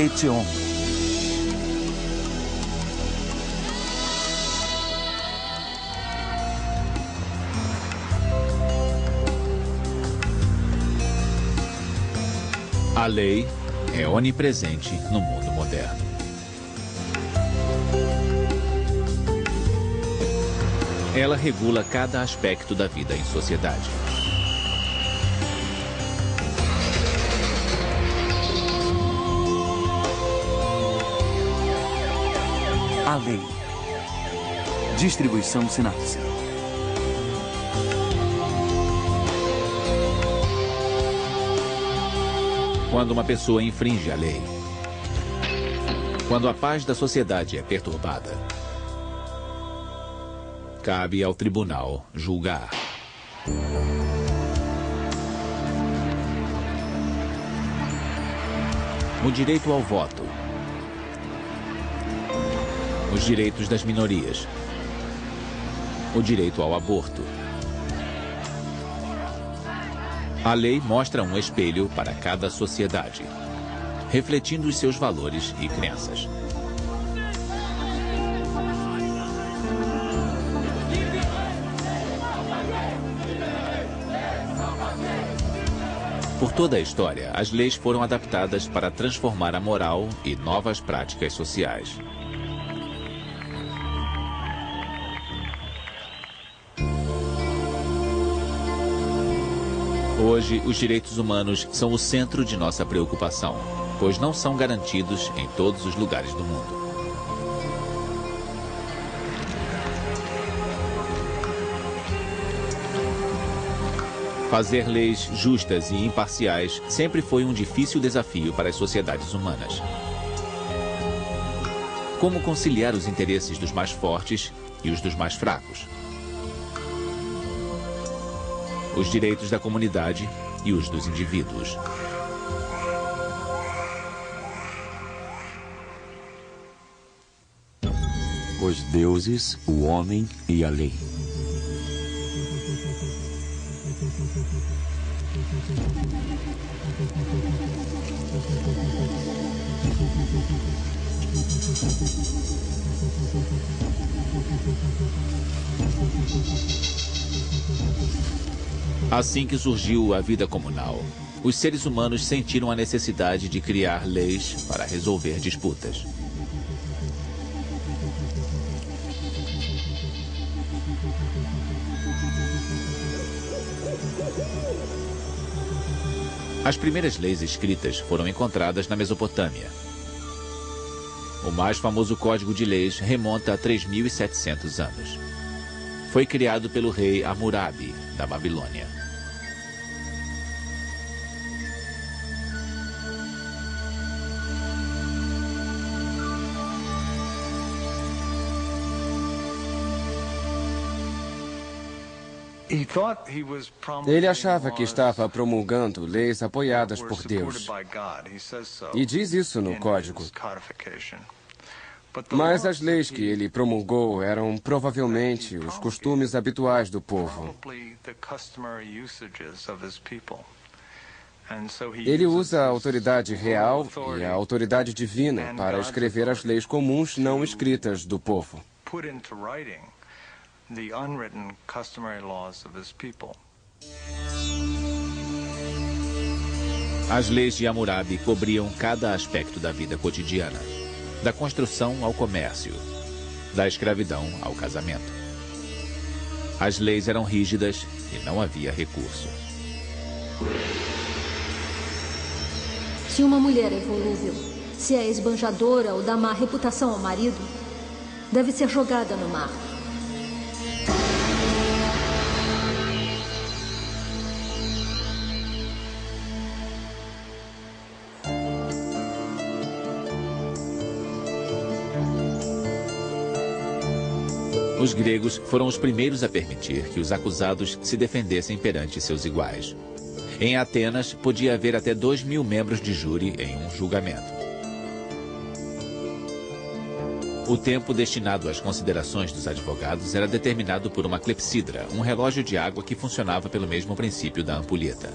Etion. A lei é onipresente no mundo moderno. Ela regula cada aspecto da vida em sociedade. A lei. Distribuição sinapse. Quando uma pessoa infringe a lei, quando a paz da sociedade é perturbada, cabe ao tribunal julgar. O direito ao voto, os direitos das minorias, o direito ao aborto. A lei mostra um espelho para cada sociedade, refletindo os seus valores e crenças. Por toda a história, as leis foram adaptadas para transformar a moral e novas práticas sociais. Hoje, os direitos humanos são o centro de nossa preocupação, pois não são garantidos em todos os lugares do mundo. Fazer leis justas e imparciais sempre foi um difícil desafio para as sociedades humanas. Como conciliar os interesses dos mais fortes e os dos mais fracos? Os direitos da comunidade e os dos indivíduos. Os deuses, o homem e a lei. Assim que surgiu a vida comunal, os seres humanos sentiram a necessidade de criar leis para resolver disputas. As primeiras leis escritas foram encontradas na Mesopotâmia. O mais famoso código de leis remonta a 3.700 anos. Foi criado pelo rei Hammurabi, da Babilônia. Ele achava que estava promulgando leis apoiadas por Deus. E diz isso no código. Mas as leis que ele promulgou eram provavelmente os costumes habituais do povo. Ele usa a autoridade real e a autoridade divina para escrever as leis comuns não escritas do povo. As leis de Hammurabi cobriam cada aspecto da vida cotidiana, da construção ao comércio, da escravidão ao casamento. As leis eram rígidas e não havia recurso. Se uma mulher é volúvel, se é esbanjadora ou dá má reputação ao marido, deve ser jogada no mar. Os gregos foram os primeiros a permitir que os acusados se defendessem perante seus iguais. Em Atenas, podia haver até 2.000 membros de júri em um julgamento. O tempo destinado às considerações dos advogados era determinado por uma clepsidra, um relógio de água que funcionava pelo mesmo princípio da ampulheta.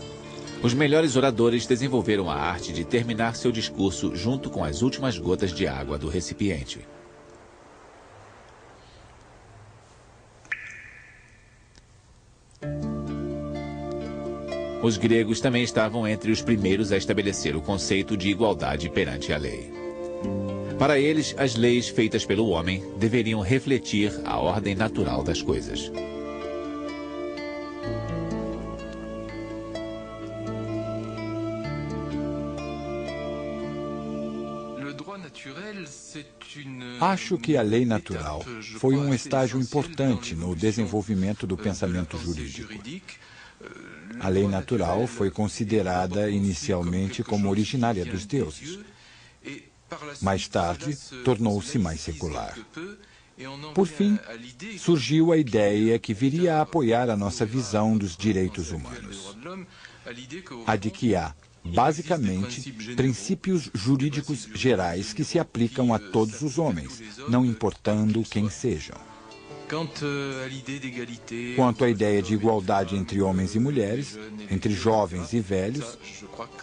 Os melhores oradores desenvolveram a arte de terminar seu discurso junto com as últimas gotas de água do recipiente. Os gregos também estavam entre os primeiros a estabelecer o conceito de igualdade perante a lei. Para eles, as leis feitas pelo homem deveriam refletir a ordem natural das coisas. Acho que a lei natural foi um estágio importante no desenvolvimento do pensamento jurídico. A lei natural foi considerada inicialmente como originária dos deuses. Mais tarde, tornou-se mais secular. Por fim, surgiu a ideia que viria a apoiar a nossa visão dos direitos humanos. A de que há, basicamente, princípios jurídicos gerais que se aplicam a todos os homens, não importando quem sejam. Quanto à ideia de igualdade entre homens e mulheres, entre jovens e velhos,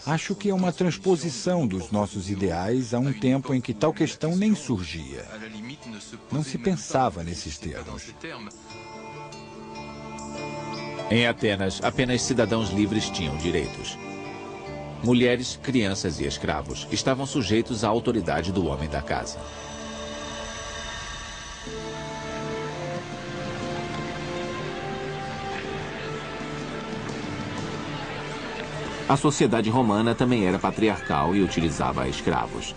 acho que é uma transposição dos nossos ideais a um tempo em que tal questão nem surgia. Não se pensava nesses termos. Em Atenas, apenas cidadãos livres tinham direitos. Mulheres, crianças e escravos estavam sujeitos à autoridade do homem da casa. A sociedade romana também era patriarcal e utilizava escravos.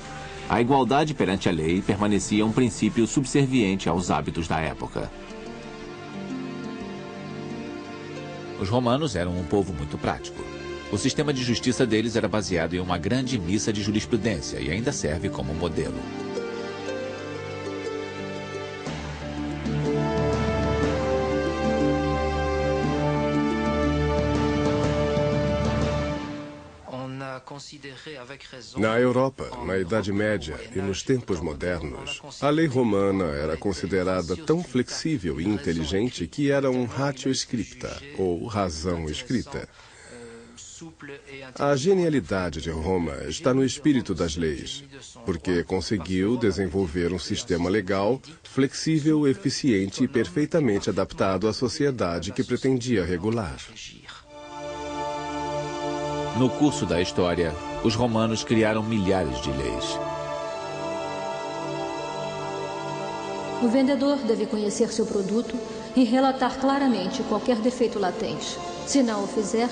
A igualdade perante a lei permanecia um princípio subserviente aos hábitos da época. Os romanos eram um povo muito prático. O sistema de justiça deles era baseado em uma grande missa de jurisprudência e ainda serve como modelo. Na Europa, na Idade Média e nos tempos modernos, a lei romana era considerada tão flexível e inteligente que era um ratio scripta, ou razão escrita. A genialidade de Roma está no espírito das leis, porque conseguiu desenvolver um sistema legal flexível, eficiente e perfeitamente adaptado à sociedade que pretendia regular. No curso da história, os romanos criaram milhares de leis. O vendedor deve conhecer seu produto e relatar claramente qualquer defeito latente. Se não o fizer,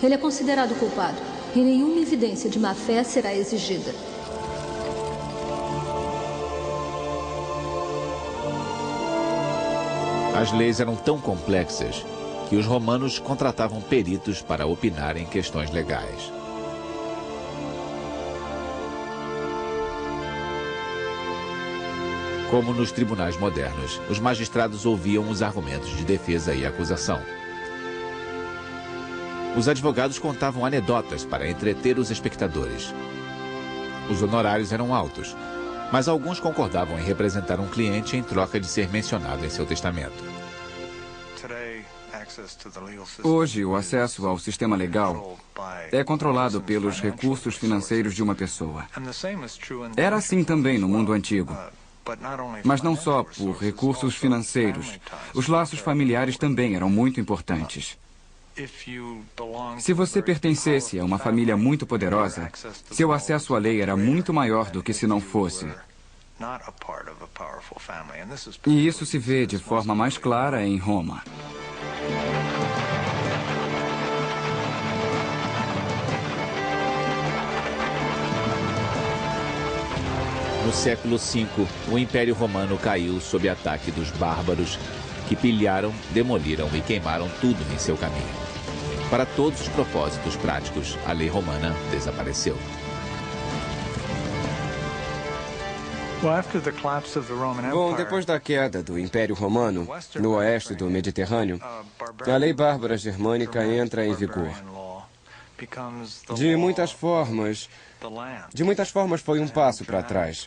ele é considerado culpado e nenhuma evidência de má-fé será exigida. As leis eram tão complexas que os romanos contratavam peritos para opinar em questões legais. Como nos tribunais modernos, os magistrados ouviam os argumentos de defesa e acusação. Os advogados contavam anedotas para entreter os espectadores. Os honorários eram altos, mas alguns concordavam em representar um cliente em troca de ser mencionado em seu testamento. Hoje, o acesso ao sistema legal é controlado pelos recursos financeiros de uma pessoa. Era assim também no mundo antigo. Mas não só por recursos financeiros. Os laços familiares também eram muito importantes. Se você pertencesse a uma família muito poderosa, seu acesso à lei era muito maior do que se não fosse. E isso se vê de forma mais clara em Roma. No século V, o Império Romano caiu sob ataque dos bárbaros que pilharam, demoliram e queimaram tudo em seu caminho. Para todos os propósitos práticos, a lei romana desapareceu. Bom, depois da queda do Império Romano, no oeste do Mediterrâneo, a lei bárbara germânica entra em vigor. De muitas formas foi um passo para trás.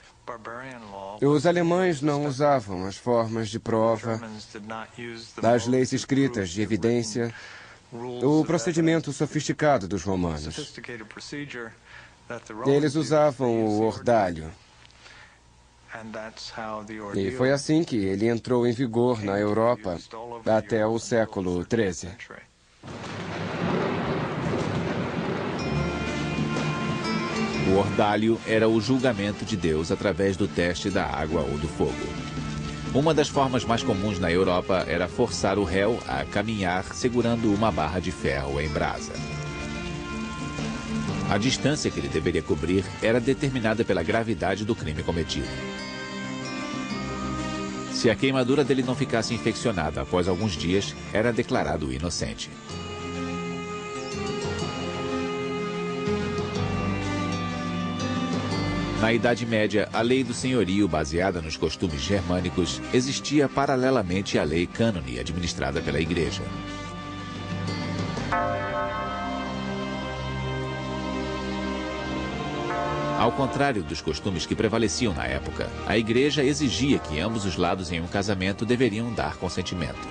Os alemães não usavam as formas de prova, as leis escritas de evidência, o procedimento sofisticado dos romanos. Eles usavam o ordalho. E foi assim que ele entrou em vigor na Europa até o século XIII. O ordalho era o julgamento de Deus através do teste da água ou do fogo. Uma das formas mais comuns na Europa era forçar o réu a caminhar segurando uma barra de ferro em brasa. A distância que ele deveria cobrir era determinada pela gravidade do crime cometido. Se a queimadura dele não ficasse infeccionada após alguns dias, era declarado inocente. Na Idade Média, a lei do senhorio, baseada nos costumes germânicos, existia paralelamente à lei cânone administrada pela Igreja. Ao contrário dos costumes que prevaleciam na época, a Igreja exigia que ambos os lados em um casamento deveriam dar consentimento.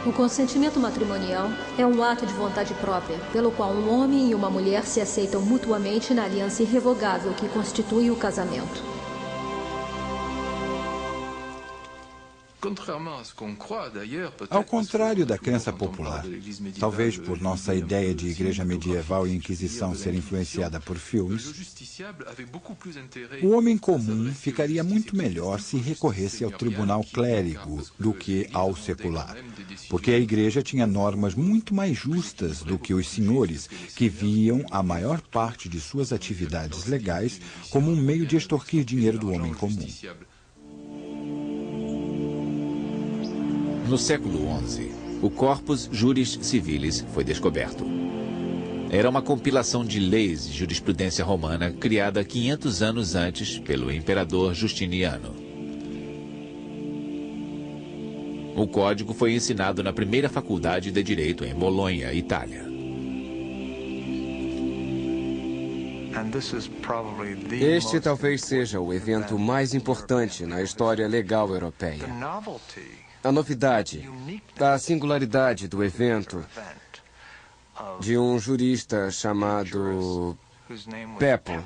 O consentimento matrimonial é um ato de vontade própria, pelo qual um homem e uma mulher se aceitam mutuamente na aliança irrevogável que constitui o casamento. Ao contrário da crença popular, talvez por nossa ideia de igreja medieval e inquisição ser influenciada por filmes, o homem comum ficaria muito melhor se recorresse ao tribunal clérigo do que ao secular, porque a igreja tinha normas muito mais justas do que os senhores, que viam a maior parte de suas atividades legais como um meio de extorquir dinheiro do homem comum. No século XI, o Corpus Juris Civilis foi descoberto. Era uma compilação de leis e jurisprudência romana criada 500 anos antes pelo imperador Justiniano. O código foi ensinado na primeira faculdade de Direito em Bolonha, Itália. Este talvez seja o evento mais importante na história legal europeia. A novidade, a singularidade do evento de um jurista chamado Peppo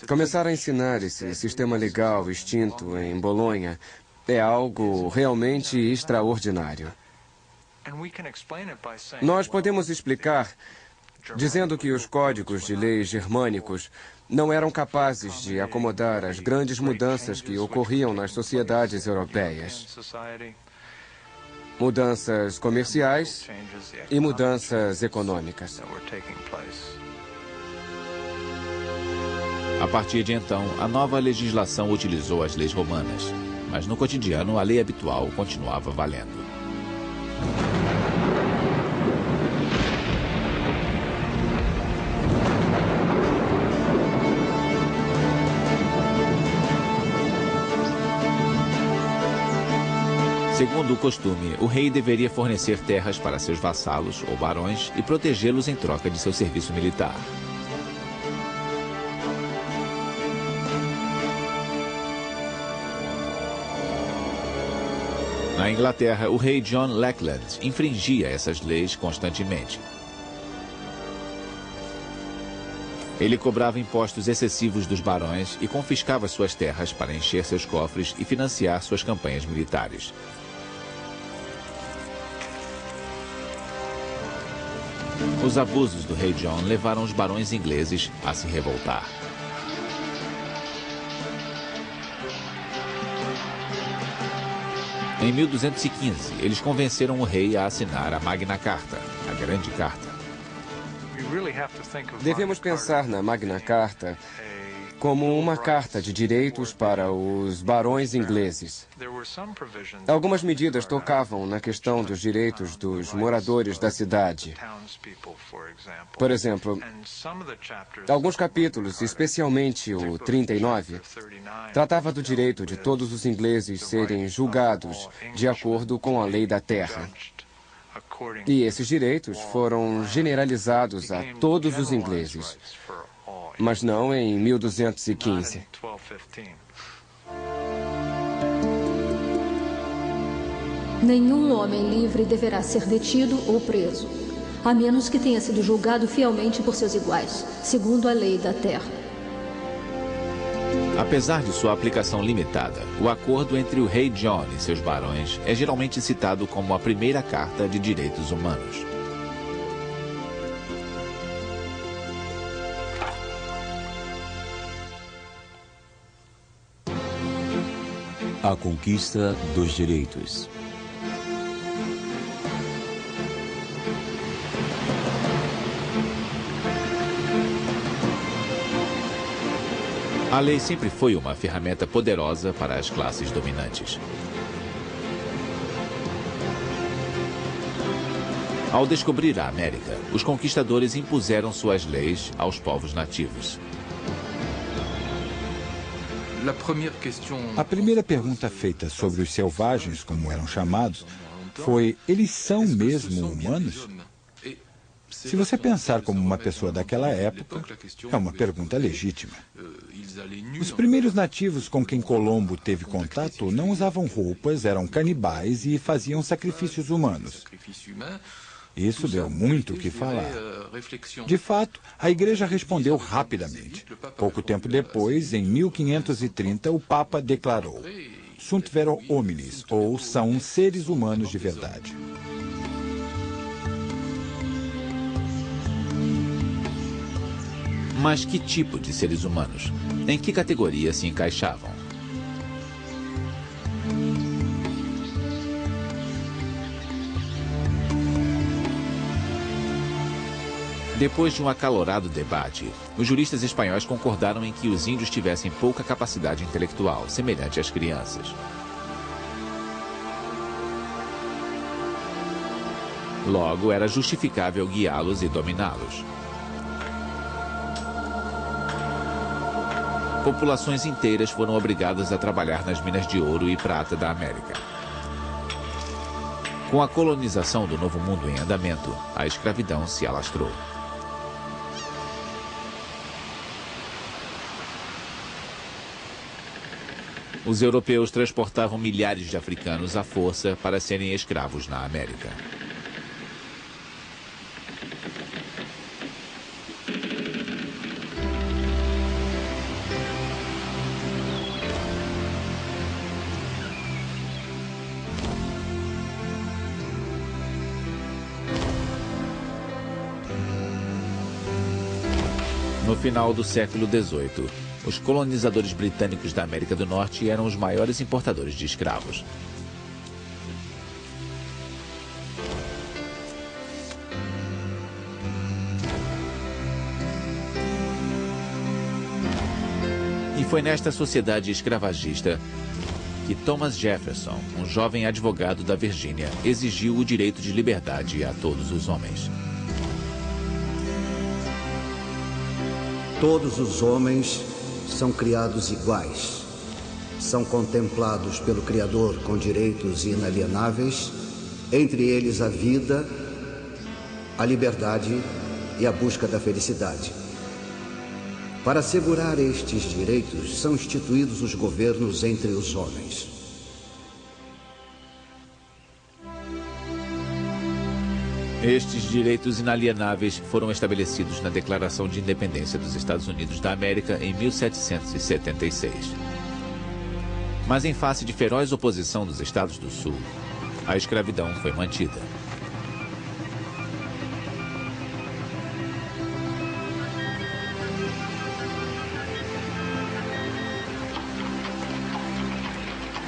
começar a ensinar esse sistema legal extinto em Bolonha é algo realmente extraordinário. Nós podemos explicar dizendo que os códigos de leis germânicos não eram capazes de acomodar as grandes mudanças que ocorriam nas sociedades europeias. Mudanças comerciais e mudanças econômicas. A partir de então, a nova legislação utilizou as leis romanas, mas no cotidiano a lei habitual continuava valendo. Segundo o costume, o rei deveria fornecer terras para seus vassalos ou barões e protegê-los em troca de seu serviço militar. Na Inglaterra, o rei John Lackland infringia essas leis constantemente. Ele cobrava impostos excessivos dos barões e confiscava suas terras para encher seus cofres e financiar suas campanhas militares. Os abusos do rei John levaram os barões ingleses a se revoltar. Em 1215, eles convenceram o rei a assinar a Magna Carta, a Grande Carta. Devemos pensar na Magna Carta como uma carta de direitos para os barões ingleses. Algumas medidas tocavam na questão dos direitos dos moradores da cidade. Por exemplo, alguns capítulos, especialmente o 39, tratava do direito de todos os ingleses serem julgados de acordo com a lei da terra. E esses direitos foram generalizados a todos os ingleses, mas não em 1215. Nenhum homem livre deverá ser detido ou preso, a menos que tenha sido julgado fielmente por seus iguais, segundo a lei da terra. Apesar de sua aplicação limitada, o acordo entre o rei John e seus barões é geralmente citado como a primeira carta de direitos humanos. A conquista dos direitos. A lei sempre foi uma ferramenta poderosa para as classes dominantes. Ao descobrir a América, os conquistadores impuseram suas leis aos povos nativos. A primeira pergunta feita sobre os selvagens, como eram chamados, foi: eles são mesmo humanos? Se você pensar como uma pessoa daquela época, é uma pergunta legítima. Os primeiros nativos com quem Colombo teve contato não usavam roupas, eram canibais e faziam sacrifícios humanos. Isso deu muito o que falar. De fato, a Igreja respondeu rapidamente. Pouco tempo depois, em 1530, o Papa declarou: Sunt vero hominis, ou são seres humanos de verdade. Mas que tipo de seres humanos? Em que categoria se encaixavam? Depois de um acalorado debate, os juristas espanhóis concordaram em que os índios tivessem pouca capacidade intelectual, semelhante às crianças. Logo, era justificável guiá-los e dominá-los. Populações inteiras foram obrigadas a trabalhar nas minas de ouro e prata da América. Com a colonização do Novo Mundo em andamento, a escravidão se alastrou. Os europeus transportavam milhares de africanos à força para serem escravos na América. No final do século XVIII, os colonizadores britânicos da América do Norte eram os maiores importadores de escravos. E foi nesta sociedade escravagista que Thomas Jefferson, um jovem advogado da Virgínia, exigiu o direito de liberdade a todos os homens. Todos os homens são criados iguais. São contemplados pelo Criador com direitos inalienáveis, entre eles a vida, a liberdade e a busca da felicidade. Para assegurar estes direitos, são instituídos os governos entre os homens. Estes direitos inalienáveis foram estabelecidos na Declaração de Independência dos Estados Unidos da América em 1776. Mas em face de feroz oposição dos Estados do Sul, a escravidão foi mantida.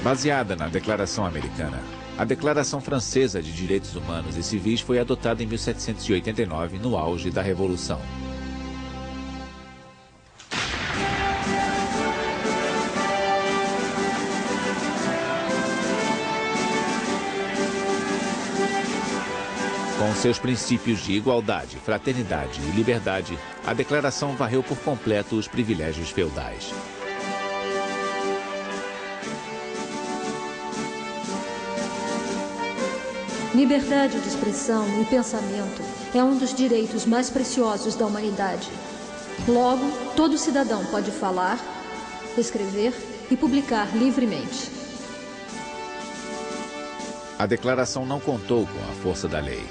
Baseada na Declaração Americana, a Declaração Francesa de Direitos Humanos e Civis foi adotada em 1789, no auge da Revolução. Com seus princípios de igualdade, fraternidade e liberdade, a Declaração varreu por completo os privilégios feudais. Liberdade de expressão e pensamento é um dos direitos mais preciosos da humanidade. Logo, todo cidadão pode falar, escrever e publicar livremente. A declaração não contou com a força da lei.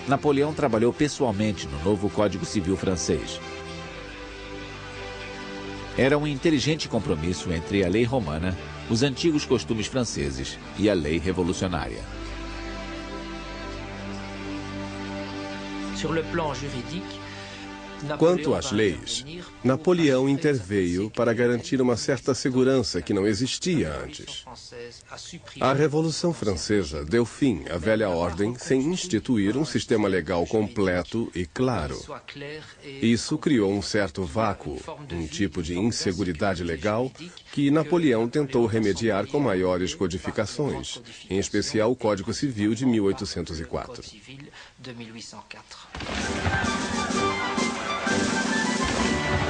Napoleão trabalhou pessoalmente no novo Código Civil francês. Era um inteligente compromisso entre a lei romana, os antigos costumes franceses e a lei revolucionária. Quanto às leis, Napoleão interveio para garantir uma certa segurança que não existia antes. A Revolução Francesa deu fim à velha ordem sem instituir um sistema legal completo e claro. Isso criou um certo vácuo, um tipo de inseguridade legal que Napoleão tentou remediar com maiores codificações, em especial o Código Civil de 1804.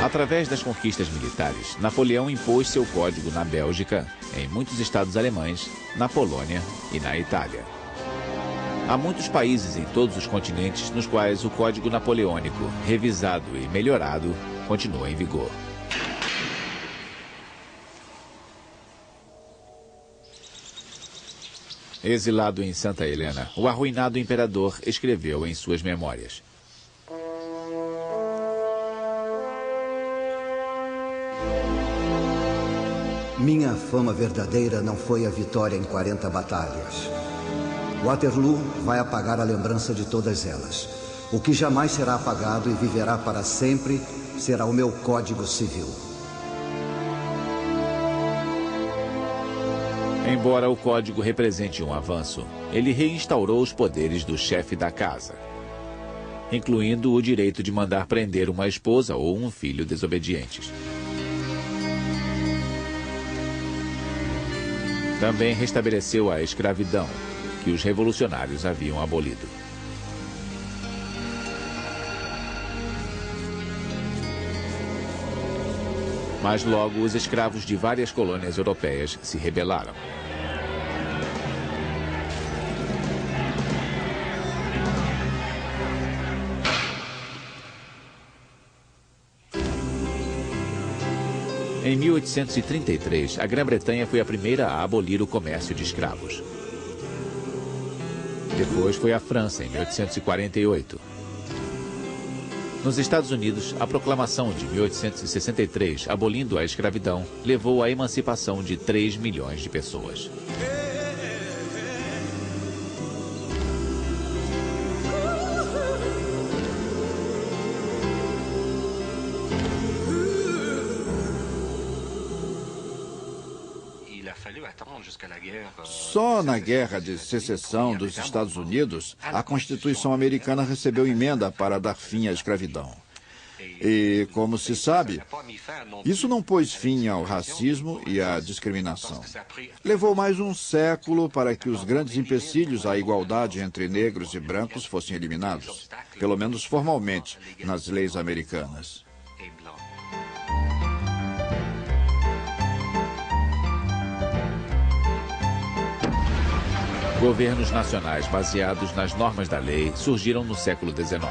Através das conquistas militares, Napoleão impôs seu código na Bélgica, em muitos estados alemães, na Polônia e na Itália. Há muitos países em todos os continentes nos quais o Código Napoleônico, revisado e melhorado, continua em vigor. Exilado em Santa Helena, o arruinado imperador escreveu em suas memórias: Minha fama verdadeira não foi a vitória em 40 batalhas. Waterloo vai apagar a lembrança de todas elas. O que jamais será apagado e viverá para sempre será o meu Código Civil. Embora o código represente um avanço, ele reinstaurou os poderes do chefe da casa, incluindo o direito de mandar prender uma esposa ou um filho desobedientes. Também restabeleceu a escravidão, que os revolucionários haviam abolido. Mas logo os escravos de várias colônias europeias se rebelaram. Em 1833, a Grã-Bretanha foi a primeira a abolir o comércio de escravos. Depois foi a França, em 1848. Nos Estados Unidos, a proclamação de 1863, abolindo a escravidão, levou à emancipação de 3 milhões de pessoas. Só na Guerra de Secessão dos Estados Unidos, a Constituição americana recebeu emenda para dar fim à escravidão. E, como se sabe, isso não pôs fim ao racismo e à discriminação. Levou mais um século para que os grandes empecilhos à igualdade entre negros e brancos fossem eliminados, pelo menos formalmente, nas leis americanas. Governos nacionais baseados nas normas da lei surgiram no século XIX.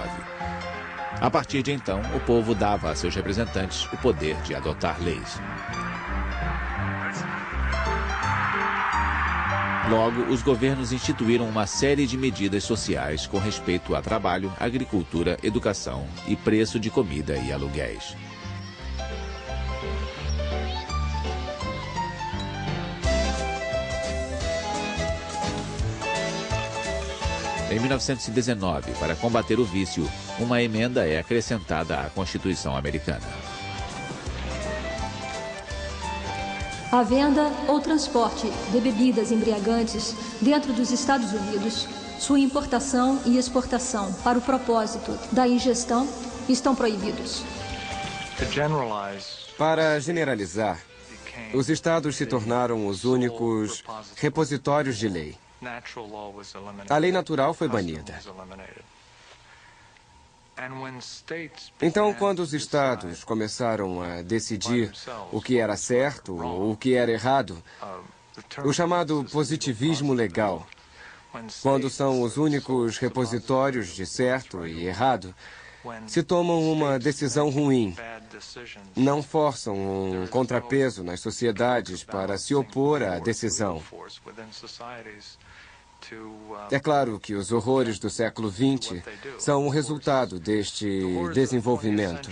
A partir de então, o povo dava a seus representantes o poder de adotar leis. Logo, os governos instituíram uma série de medidas sociais com respeito a trabalho, agricultura, educação e preço de comida e aluguéis. Em 1919, para combater o vício, uma emenda é acrescentada à Constituição americana. A venda ou transporte de bebidas embriagantes dentro dos Estados Unidos, sua importação e exportação para o propósito da ingestão estão proibidos. Para generalizar, os estados se tornaram os únicos repositórios de lei. A lei natural foi banida. Então, quando os estados começaram a decidir o que era certo ou o que era errado, o chamado positivismo legal, quando são os únicos repositórios de certo e errado, se tomam uma decisão ruim, não forçam um contrapeso nas sociedades para se opor à decisão. É claro que os horrores do século XX são um resultado deste desenvolvimento.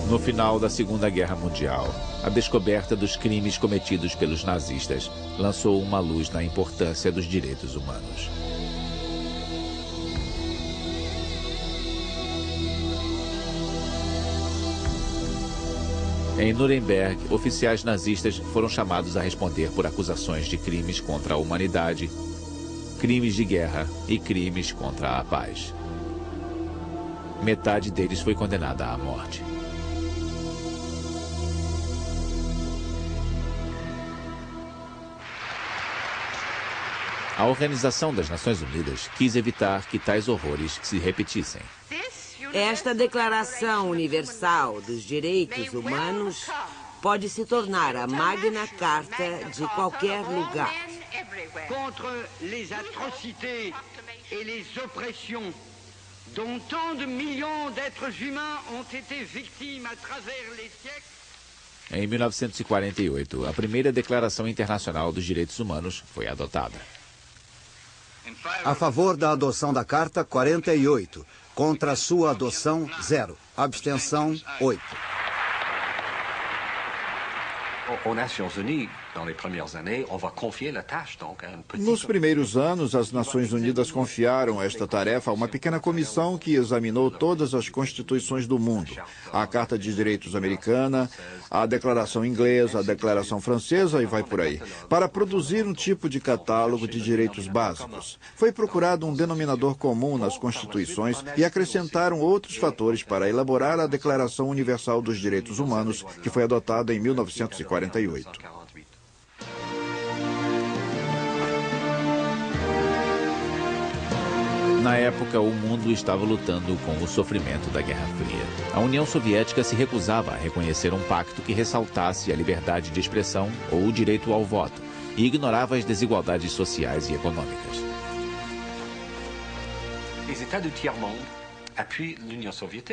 No final da Segunda Guerra Mundial, a descoberta dos crimes cometidos pelos nazistas lançou uma luz na importância dos direitos humanos. Em Nuremberg, oficiais nazistas foram chamados a responder por acusações de crimes contra a humanidade, crimes de guerra e crimes contra a paz. Metade deles foi condenada à morte. A Organização das Nações Unidas quis evitar que tais horrores se repetissem. Esta Declaração Universal dos Direitos Humanos pode se tornar a Magna Carta de qualquer lugar. Contra les atrocités et les oppressions dont tant de millions d'êtres humains ont été victimes à travers les siècles. Em 1948, a primeira Declaração Internacional dos Direitos Humanos foi adotada. A favor da adoção da Carta, 48. Contra a sua adoção, 0. Abstenção, 8. Nos primeiros anos, as Nações Unidas confiaram esta tarefa a uma pequena comissão que examinou todas as constituições do mundo. A Carta de Direitos Americana, a Declaração Inglesa, a Declaração Francesa e vai por aí, para produzir um tipo de catálogo de direitos básicos. Foi procurado um denominador comum nas constituições e acrescentaram outros fatores para elaborar a Declaração Universal dos Direitos Humanos, que foi adotada em 1948. Na época, o mundo estava lutando com o sofrimento da Guerra Fria. A União Soviética se recusava a reconhecer um pacto que ressaltasse a liberdade de expressão ou o direito ao voto e ignorava as desigualdades sociais e econômicas.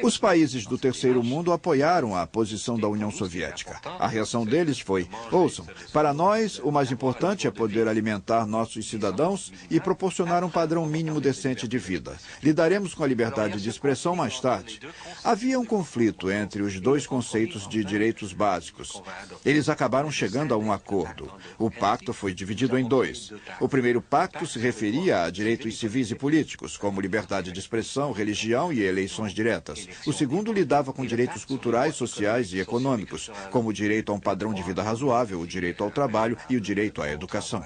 Os países do Terceiro Mundo apoiaram a posição da União Soviética. A reação deles foi: ouçam, para nós o mais importante é poder alimentar nossos cidadãos e proporcionar um padrão mínimo decente de vida. Lidaremos com a liberdade de expressão mais tarde. Havia um conflito entre os dois conceitos de direitos básicos. Eles acabaram chegando a um acordo. O pacto foi dividido em dois. O primeiro pacto se referia a direitos civis e políticos, como liberdade de expressão, religião e eleições diretas. O segundo lidava com direitos culturais, sociais e econômicos, como o direito a um padrão de vida razoável, o direito ao trabalho e o direito à educação.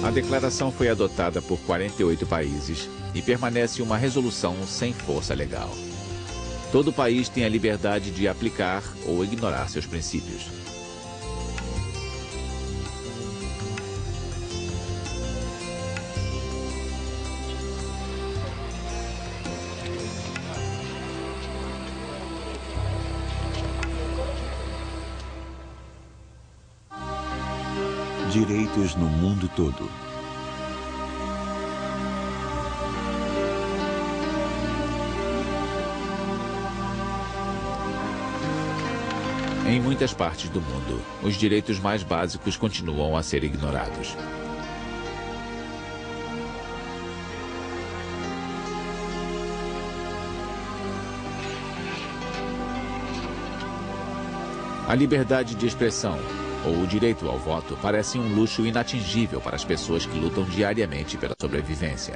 A declaração foi adotada por 48 países e permanece uma resolução sem força legal. Todo país tem a liberdade de aplicar ou ignorar seus princípios. Direitos no mundo todo. Em muitas partes do mundo, os direitos mais básicos continuam a ser ignorados. A liberdade de expressão ou o direito ao voto parece um luxo inatingível para as pessoas que lutam diariamente pela sobrevivência.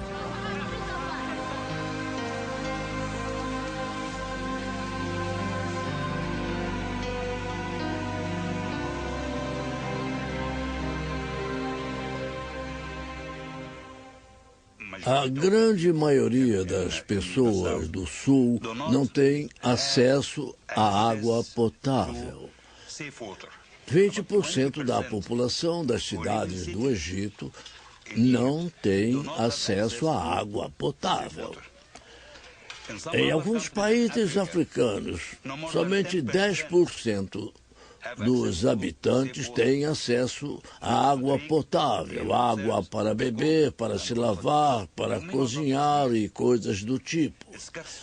A grande maioria das pessoas do Sul não tem acesso à água potável. 20% da população das cidades do Egito não tem acesso à água potável. Em alguns países africanos, somente 10% dos habitantes têm acesso à água potável, água para beber, para se lavar, para cozinhar e coisas do tipo.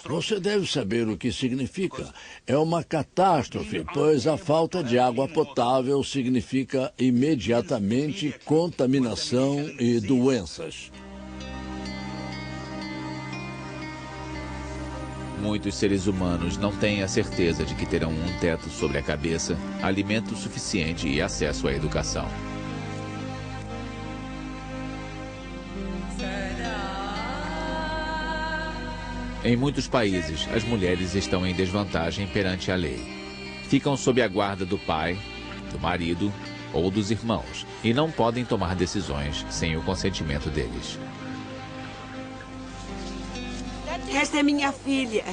Você deve saber o que significa. É uma catástrofe, pois a falta de água potável significa imediatamente contaminação e doenças. Muitos seres humanos não têm a certeza de que terão um teto sobre a cabeça, alimento suficiente e acesso à educação. Em muitos países, as mulheres estão em desvantagem perante a lei. Ficam sob a guarda do pai, do marido ou dos irmãos e não podem tomar decisões sem o consentimento deles. Esta é minha filha.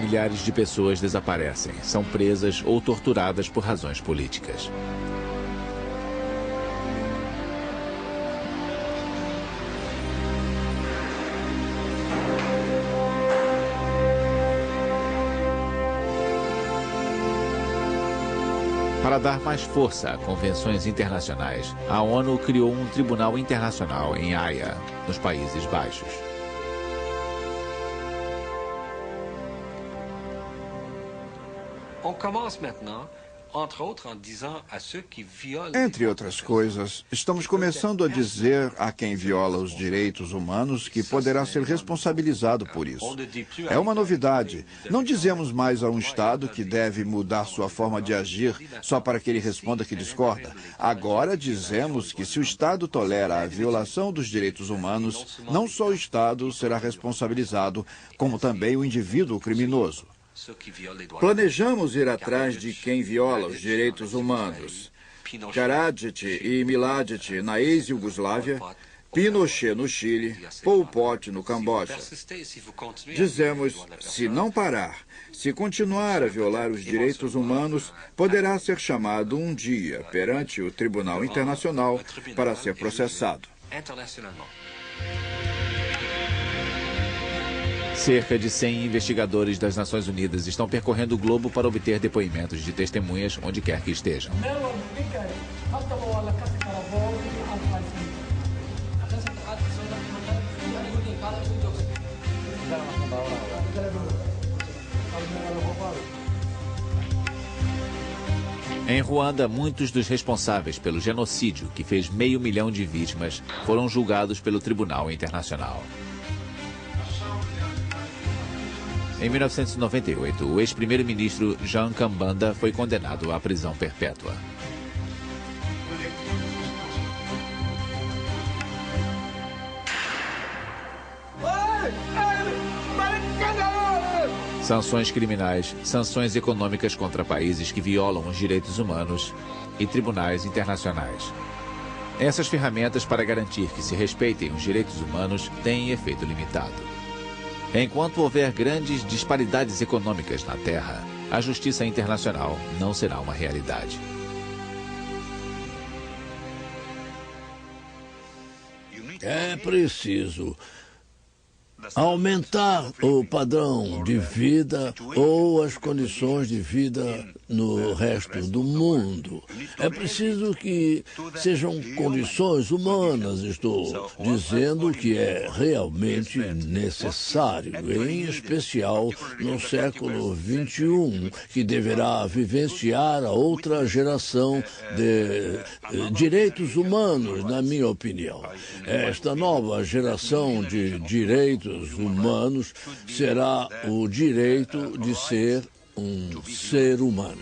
Milhares de pessoas desaparecem, são presas ou torturadas por razões políticas. Para dar mais força a convenções internacionais, a ONU criou um tribunal internacional em Haia, nos Países Baixos. Entre outras coisas, estamos começando a dizer a quem viola os direitos humanos que poderá ser responsabilizado por isso. É uma novidade. Não dizemos mais a um Estado que deve mudar sua forma de agir só para que ele responda que discorda. Agora dizemos que se o Estado tolera a violação dos direitos humanos, não só o Estado será responsabilizado, como também o indivíduo criminoso. Planejamos ir atrás de quem viola os direitos humanos. Karadzic e Mladic na ex-Iugoslávia, Pinochet no Chile, Pol Pot no Camboja. Dizemos, se não parar, se continuar a violar os direitos humanos, poderá ser chamado um dia perante o Tribunal Internacional para ser processado. Cerca de 100 investigadores das Nações Unidas estão percorrendo o globo para obter depoimentos de testemunhas onde quer que estejam. Em Ruanda, muitos dos responsáveis pelo genocídio, que fez 500 mil de vítimas, foram julgados pelo Tribunal Internacional. Em 1998, o ex-primeiro-ministro Jean Kambanda foi condenado à prisão perpétua. Sanções criminais, sanções econômicas contra países que violam os direitos humanos e tribunais internacionais. Essas ferramentas para garantir que se respeitem os direitos humanos têm efeito limitado. Enquanto houver grandes disparidades econômicas na Terra, a justiça internacional não será uma realidade. É preciso aumentar o padrão de vida ou as condições de vida no resto do mundo. É preciso que sejam condições humanas, estou dizendo que é realmente necessário, em especial no século XXI, que deverá vivenciar a outra geração de direitos humanos, na minha opinião. Esta nova geração de direitos humanos será o direito de ser um ser humano.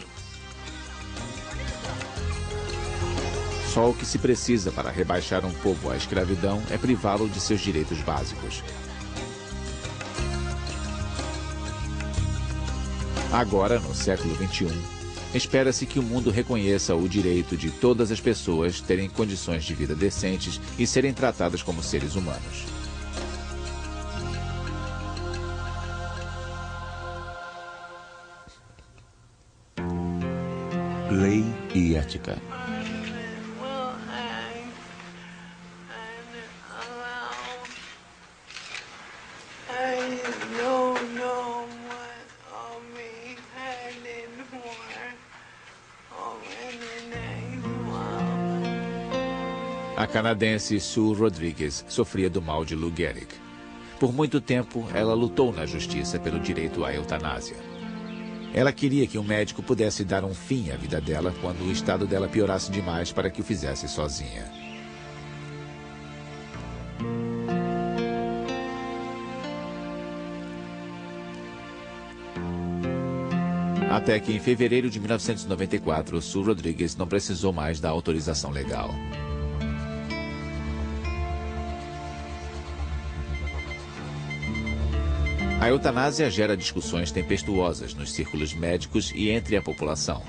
Só o que se precisa para rebaixar um povo à escravidão é privá-lo de seus direitos básicos. Agora, no século XXI, espera-se que o mundo reconheça o direito de todas as pessoas terem condições de vida decentes e serem tratadas como seres humanos. Lei e ética. A canadense Sue Rodrigues sofria do mal de Lou Gehrig. Por muito tempo, ela lutou na justiça pelo direito à eutanásia. Ela queria que um médico pudesse dar um fim à vida dela quando o estado dela piorasse demais para que o fizesse sozinha. Até que em fevereiro de 1994, Sue Rodrigues não precisou mais da autorização legal. A eutanásia gera discussões tempestuosas nos círculos médicos e entre a população.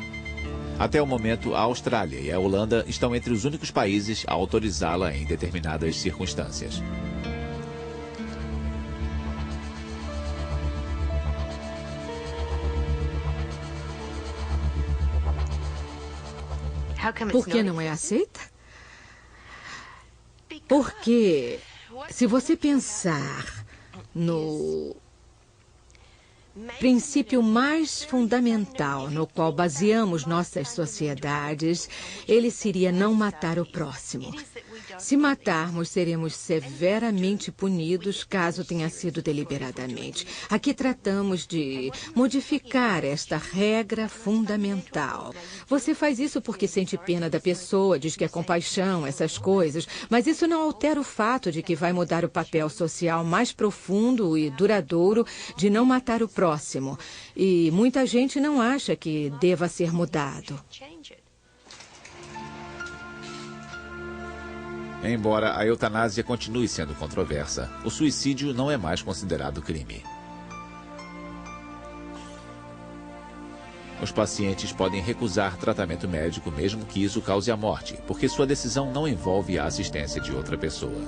Até o momento, a Austrália e a Holanda estão entre os únicos países a autorizá-la em determinadas circunstâncias. Por que não é aceita? Porque, se você pensar no princípio mais fundamental no qual baseamos nossas sociedades, ele seria não matar o próximo. Se matarmos, seremos severamente punidos caso tenha sido deliberadamente. Aqui tratamos de modificar esta regra fundamental. Você faz isso porque sente pena da pessoa, diz que é compaixão, essas coisas, mas isso não altera o fato de que vai mudar o papel social mais profundo e duradouro de não matar o próximo. E muita gente não acha que deva ser mudado. Embora a eutanásia continue sendo controversa, o suicídio não é mais considerado crime. Os pacientes podem recusar tratamento médico mesmo que isso cause a morte, porque sua decisão não envolve a assistência de outra pessoa.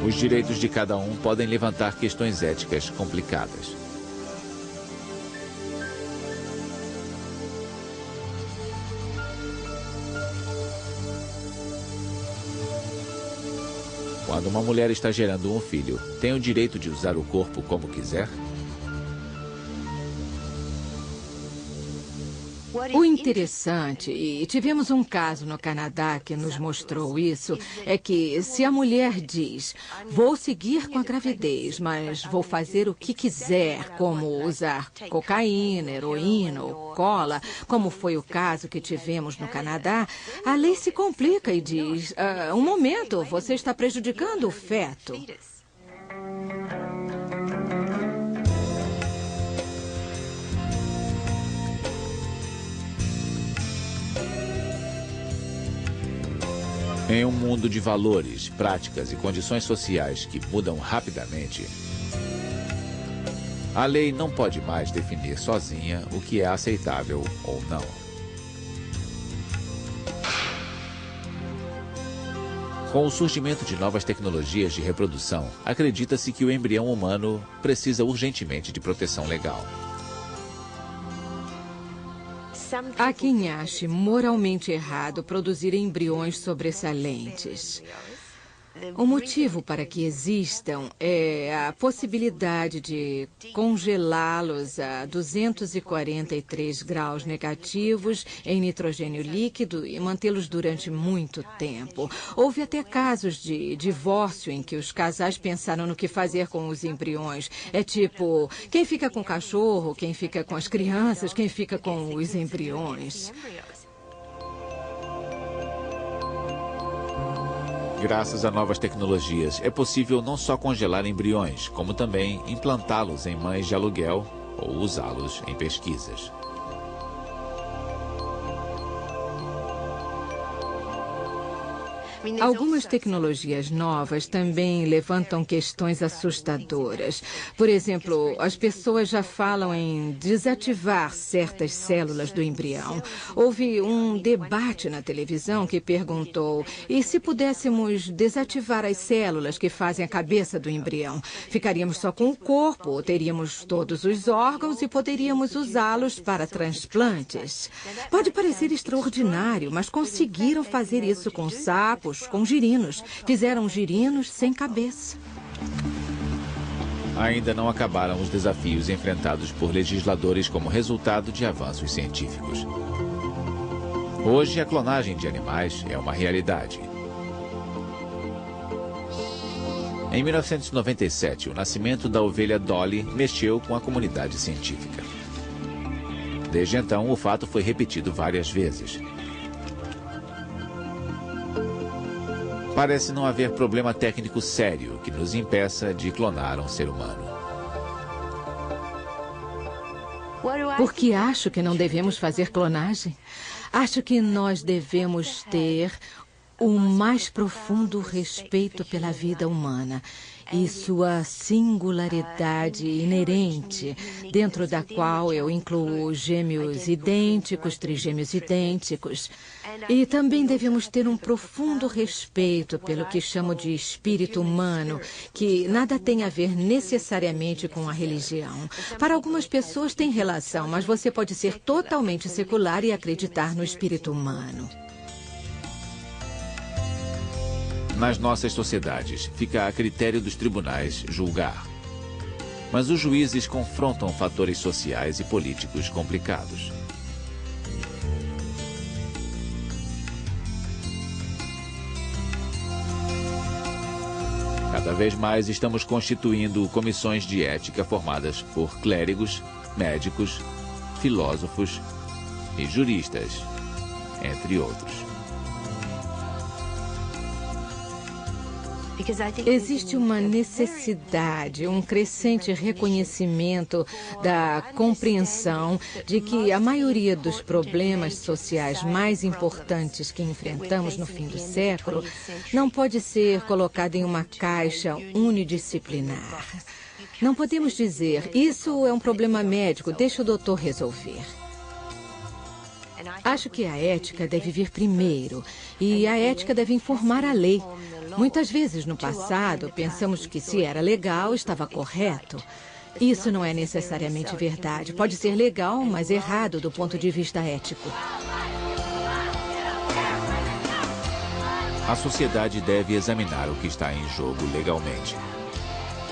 Os direitos de cada um podem levantar questões éticas complicadas. Quando uma mulher está gerando um filho, tem o direito de usar o corpo como quiser? O interessante, e tivemos um caso no Canadá que nos mostrou isso, é que se a mulher diz, vou seguir com a gravidez, mas vou fazer o que quiser, como usar cocaína, heroína ou cola, como foi o caso que tivemos no Canadá, a lei se complica e diz, um momento, você está prejudicando o feto. Em um mundo de valores, práticas e condições sociais que mudam rapidamente, a lei não pode mais definir sozinha o que é aceitável ou não. Com o surgimento de novas tecnologias de reprodução, acredita-se que o embrião humano precisa urgentemente de proteção legal. Há quem ache moralmente errado produzir embriões sobressalentes. O motivo para que existam é a possibilidade de congelá-los a 243 graus negativos em nitrogênio líquido e mantê-los durante muito tempo. Houve até casos de divórcio em que os casais pensaram no que fazer com os embriões. É tipo, quem fica com o cachorro, quem fica com as crianças, quem fica com os embriões. Graças a novas tecnologias, é possível não só congelar embriões, como também implantá-los em mães de aluguel ou usá-los em pesquisas. Algumas tecnologias novas também levantam questões assustadoras. Por exemplo, as pessoas já falam em desativar certas células do embrião. Houve um debate na televisão que perguntou, e se pudéssemos desativar as células que fazem a cabeça do embrião? Ficaríamos só com o corpo, ou teríamos todos os órgãos e poderíamos usá-los para transplantes? Pode parecer extraordinário, mas conseguiram fazer isso com sapos, com girinos. Fizeram girinos sem cabeça. Ainda não acabaram os desafios enfrentados por legisladores como resultado de avanços científicos. Hoje, a clonagem de animais é uma realidade. Em 1997, o nascimento da ovelha Dolly mexeu com a comunidade científica. Desde então, o fato foi repetido várias vezes. Parece não haver problema técnico sério que nos impeça de clonar um ser humano. Porque acho que não devemos fazer clonagem. Acho que nós devemos ter o mais profundo respeito pela vida humana e sua singularidade inerente, dentro da qual eu incluo gêmeos idênticos, trigêmeos idênticos. E também devemos ter um profundo respeito pelo que chamo de espírito humano, que nada tem a ver necessariamente com a religião. Para algumas pessoas tem relação, mas você pode ser totalmente secular e acreditar no espírito humano. Nas nossas sociedades, fica a critério dos tribunais julgar. Mas os juízes confrontam fatores sociais e políticos complicados. Cada vez mais estamos constituindo comissões de ética formadas por clérigos, médicos, filósofos e juristas, entre outros. Existe uma necessidade, um crescente reconhecimento da compreensão de que a maioria dos problemas sociais mais importantes que enfrentamos no fim do século não pode ser colocada em uma caixa unidisciplinar. Não podemos dizer, isso é um problema médico, deixa o doutor resolver. Acho que a ética deve vir primeiro e a ética deve informar a lei. Muitas vezes no passado, pensamos que se era legal, estava correto. Isso não é necessariamente verdade. Pode ser legal, mas errado do ponto de vista ético. A sociedade deve examinar o que está em jogo legalmente.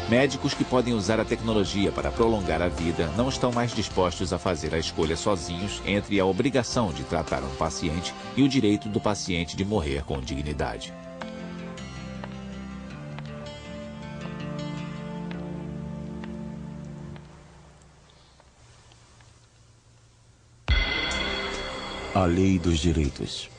Médicos que podem usar a tecnologia para prolongar a vida não estão mais dispostos a fazer a escolha sozinhos entre a obrigação de tratar um paciente e o direito do paciente de morrer com dignidade. A lei dos direitos.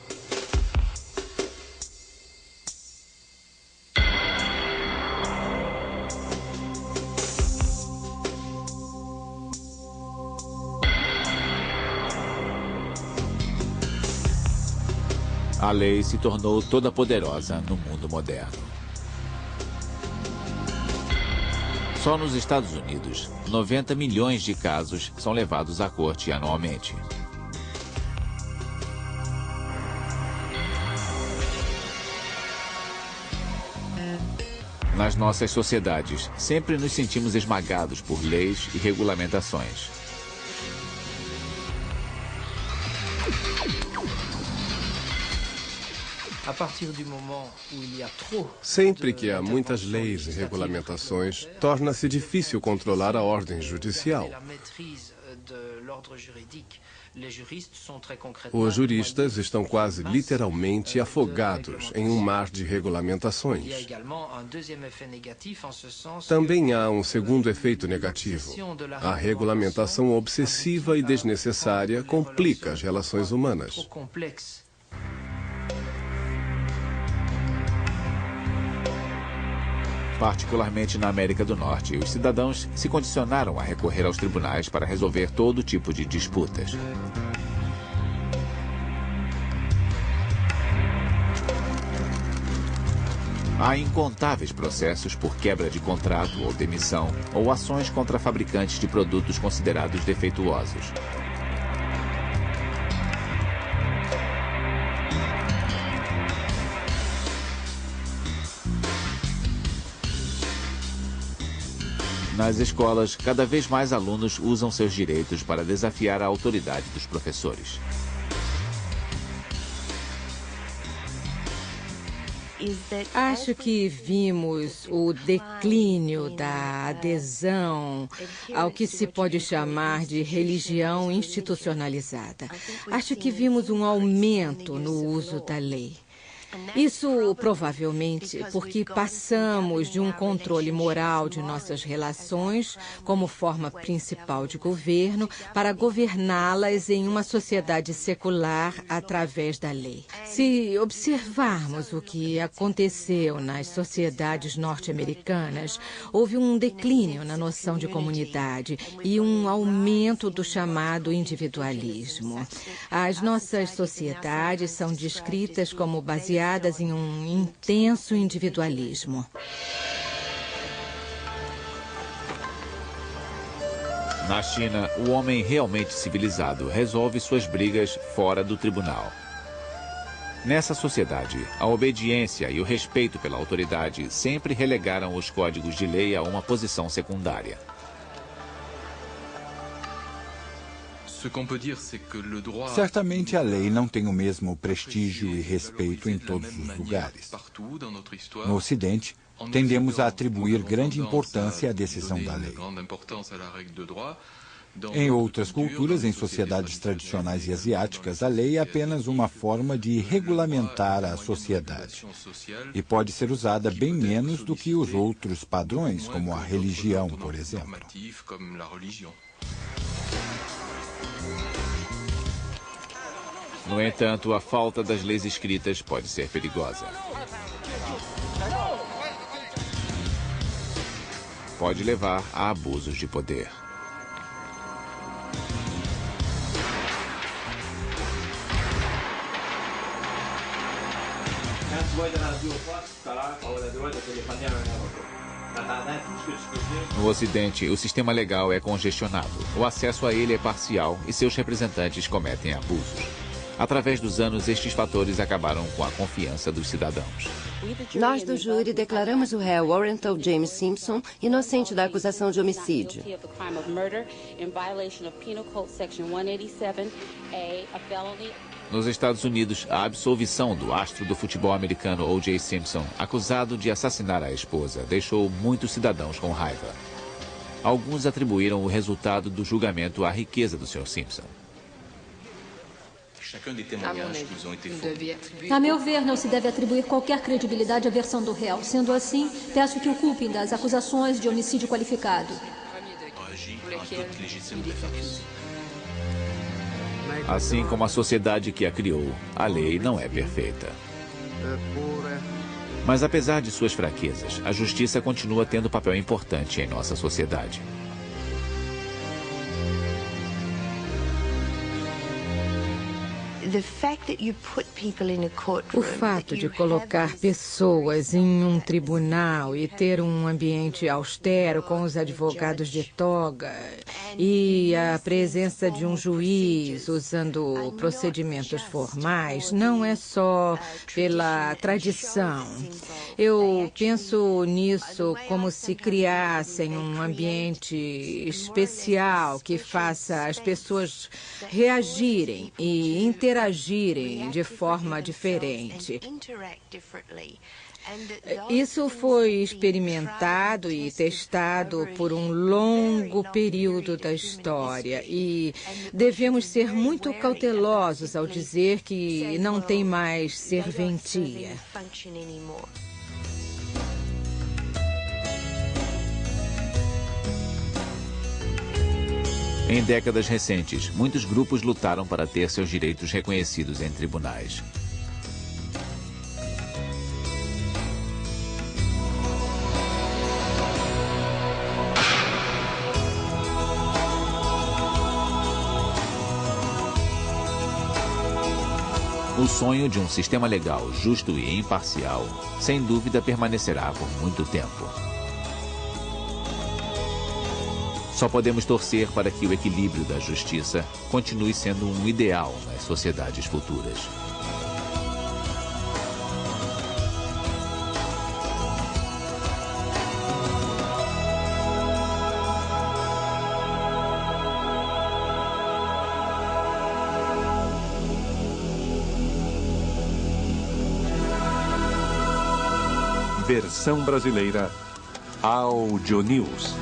A lei se tornou toda poderosa no mundo moderno. Só nos Estados Unidos, 90 milhões de casos são levados à corte anualmente. Nas nossas sociedades, sempre nos sentimos esmagados por leis e regulamentações. Sempre que há muitas leis e regulamentações, torna-se difícil controlar a ordem judicial. Os juristas estão quase literalmente afogados em um mar de regulamentações. Também há um segundo efeito negativo. A regulamentação obsessiva e desnecessária complica as relações humanas. Particularmente na América do Norte, os cidadãos se condicionaram a recorrer aos tribunais para resolver todo tipo de disputas. Há incontáveis processos por quebra de contrato ou demissão, ou ações contra fabricantes de produtos considerados defeituosos. Nas escolas, cada vez mais alunos usam seus direitos para desafiar a autoridade dos professores. Acho que vimos o declínio da adesão ao que se pode chamar de religião institucionalizada. Acho que vimos um aumento no uso da lei. Isso provavelmente porque passamos de um controle moral de nossas relações como forma principal de governo para governá-las em uma sociedade secular através da lei. Se observarmos o que aconteceu nas sociedades norte-americanas, houve um declínio na noção de comunidade e um aumento do chamado individualismo. As nossas sociedades são descritas como baseadas em um intenso individualismo. Na China, o homem realmente civilizado resolve suas brigas fora do tribunal. Nessa sociedade, a obediência e o respeito pela autoridade sempre relegaram os códigos de lei a uma posição secundária. Certamente a lei não tem o mesmo prestígio e respeito em todos os lugares. No Ocidente, tendemos a atribuir grande importância à decisão da lei. Em outras culturas, em sociedades tradicionais e asiáticas, a lei é apenas uma forma de regulamentar a sociedade e pode ser usada bem menos do que os outros padrões, como a religião, por exemplo. No entanto, a falta das leis escritas pode ser perigosa. Pode levar a abusos de poder. No Ocidente, o sistema legal é congestionado. O acesso a ele é parcial e seus representantes cometem abusos. Através dos anos, estes fatores acabaram com a confiança dos cidadãos. Nós do júri declaramos o réu Warrenton James Simpson inocente da acusação de homicídio. Nos Estados Unidos, a absolvição do astro do futebol americano O.J. Simpson, acusado de assassinar a esposa, deixou muitos cidadãos com raiva. Alguns atribuíram o resultado do julgamento à riqueza do Sr. Simpson. A meu ver, não se deve atribuir qualquer credibilidade à versão do réu. Sendo assim, peço que o culpem das acusações de homicídio qualificado. Assim como a sociedade que a criou, a lei não é perfeita. Mas apesar de suas fraquezas, a justiça continua tendo papel importante em nossa sociedade. O fato de colocar pessoas em um tribunal e ter um ambiente austero com os advogados de toga e a presença de um juiz usando procedimentos formais não é só pela tradição. Eu penso nisso como se criassem um ambiente especial que faça as pessoas reagirem e interagirem de forma diferente. Isso foi experimentado e testado por um longo período da história e devemos ser muito cautelosos ao dizer que não tem mais serventia. Em décadas recentes, muitos grupos lutaram para ter seus direitos reconhecidos em tribunais. O sonho de um sistema legal justo e imparcial, sem dúvida, permanecerá por muito tempo. Só podemos torcer para que o equilíbrio da justiça continue sendo um ideal nas sociedades futuras. versão brasileira, Audio News.